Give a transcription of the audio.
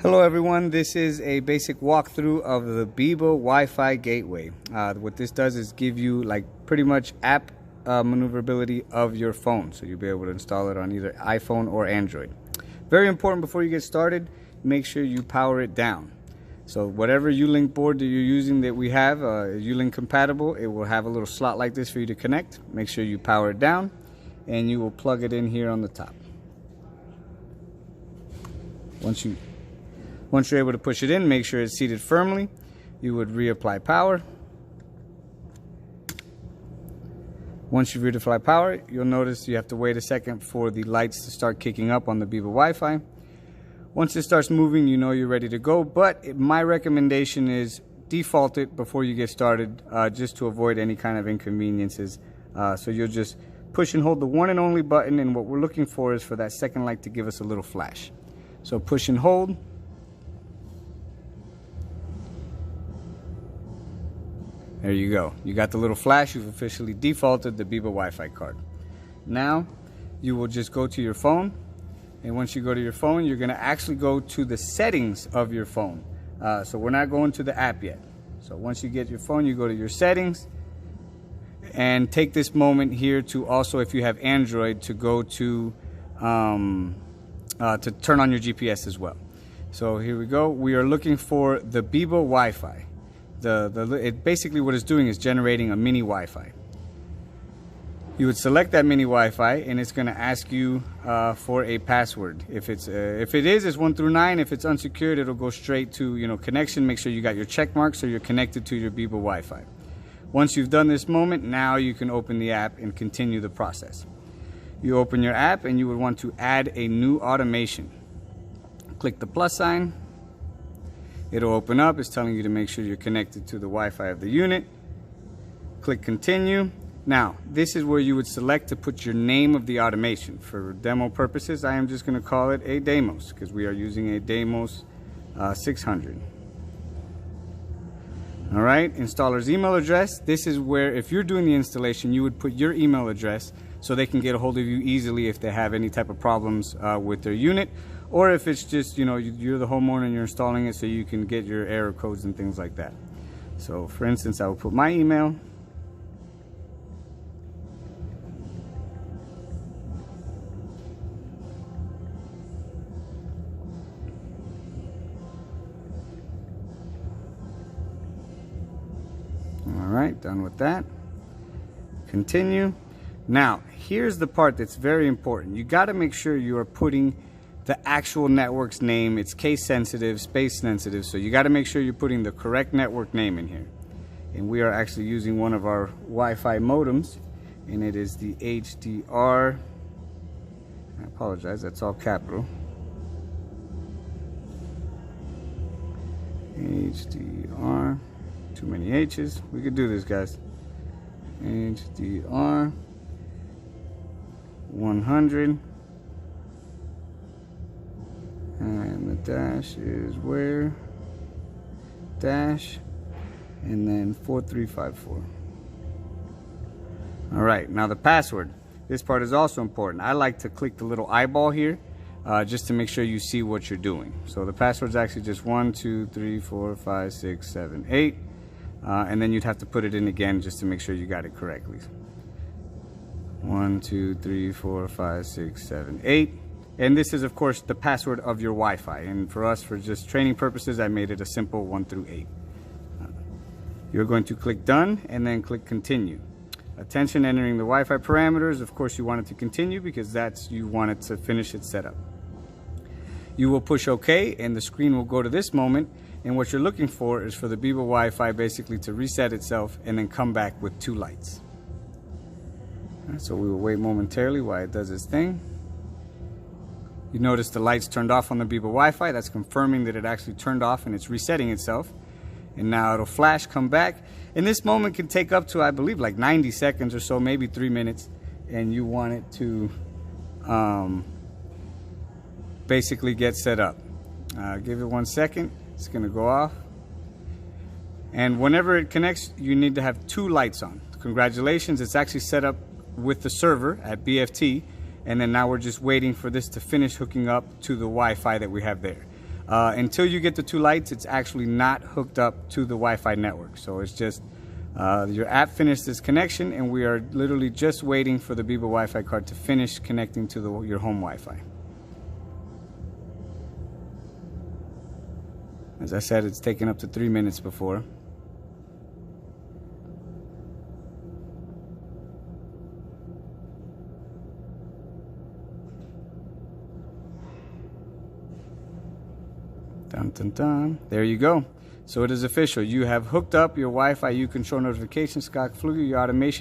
Hello everyone, this is a basic walkthrough of the BEBA Wi-Fi gateway. What this does is give you like pretty much app maneuverability of your phone, so you'll be able to install it on either iPhone or Android. Very important before you get started, make sure you power it down. So whatever Ulink board that you're using that we have, Ulink compatible, it will have a little slot like this for you to connect. Make sure you power it down and you will plug it in here on the top. Once you're able to push it in, make sure it's seated firmly. You would reapply power. Once you reapply power, you'll notice you have to wait a second for the lights to start kicking up on the BEBA Wi-Fi. Once it starts moving, you know you're ready to go, but my recommendation is default it before you get started, just to avoid any kind of inconveniences. So you'll just push and hold the one and only button, and what we're looking for is for that second light to give us a little flash. So push and hold. There you go. You got the little flash. You've officially defaulted the BEBA Wi-Fi card. Now you will just go to your phone, and once you go to your phone, you're going to actually go to the settings of your phone. So we're not going to the app yet. So once you get your phone, you go to your settings, and take this moment here to also, if you have Android, to go to turn on your GPS as well. So here we go. We are looking for the BEBA Wi-Fi. Basically what it's doing is generating a mini Wi-Fi. You would select that mini Wi-Fi, and it's going to ask you for a password. If it is, it's 1 through 9. If it's unsecured, it'll go straight to connection. Make sure you got your check mark so you're connected to your BEBA Wi-Fi. Once you've done this moment, now you can open the app and continue the process. You open your app and you would want to add a new automation. Click the plus sign. It'll open up. It's telling you to make sure you're connected to the Wi-Fi of the unit. Click continue. Now, this is where you would select to put your name of the automation. For demo purposes, I am just going to call it a Demos, because we are using a Demos 600. All right, installer's email address. This is where, if you're doing the installation, you would put your email address so they can get a hold of you easily if they have any type of problems with their unit. Or if it's just, you're the homeowner and you're installing it so you can get your error codes and things like that. So for instance, I will put my email. All right, done with that. Continue. Now, here's the part that's very important. You got to make sure you are putting the actual network's name. It's case sensitive, space sensitive, so you got to make sure you're putting the correct network name in here. And we are actually using one of our Wi-Fi modems, and it is the HDR. I apologize, that's all capital. HDR, too many H's. We could do this, guys. HDR 100. And the dash is where? Dash, and then 4354. All right, now the password. This part is also important. I like to click the little eyeball here just to make sure you see what you're doing. So the password is actually just 1, 2, 3, 4, 5, 6, 7, 8. And then you'd have to put it in again just to make sure you got it correctly. 1, 2, 3, 4, 5, 6, 7, 8. And this is, of course, the password of your Wi-Fi. And for us, for just training purposes, I made it a simple 1 through 8. You're going to click Done and then click Continue. Attention, entering the Wi-Fi parameters. Of course, you want it to continue because you want it to finish its setup. You will push OK, and the screen will go to this moment. And what you're looking for is for the BEBA Wi-Fi basically to reset itself and then come back with 2 lights. So we will wait momentarily while it does its thing. You notice the lights turned off on the BEBA Wi-Fi. That's confirming that it actually turned off and it's resetting itself. And now it'll flash, come back. And this moment can take up to, I believe, like 90 seconds or so, maybe 3 minutes. And you want it to basically get set up. Give it 1 second. It's going to go off. And whenever it connects, you need to have 2 lights on. Congratulations, it's actually set up with the server at BFT. And then now we're just waiting for this to finish hooking up to the Wi-Fi that we have there. Until you get the 2 lights, it's actually not hooked up to the Wi-Fi network. So it's just your app finished its connection, and we are literally just waiting for the BEBA Wi-Fi card to finish connecting to your home Wi-Fi. As I said, it's taken up to 3 minutes before. Dun, dun, dun. There you go. So it is official. You have hooked up your Wi-Fi. You control notifications, Scott Fluger, your automation.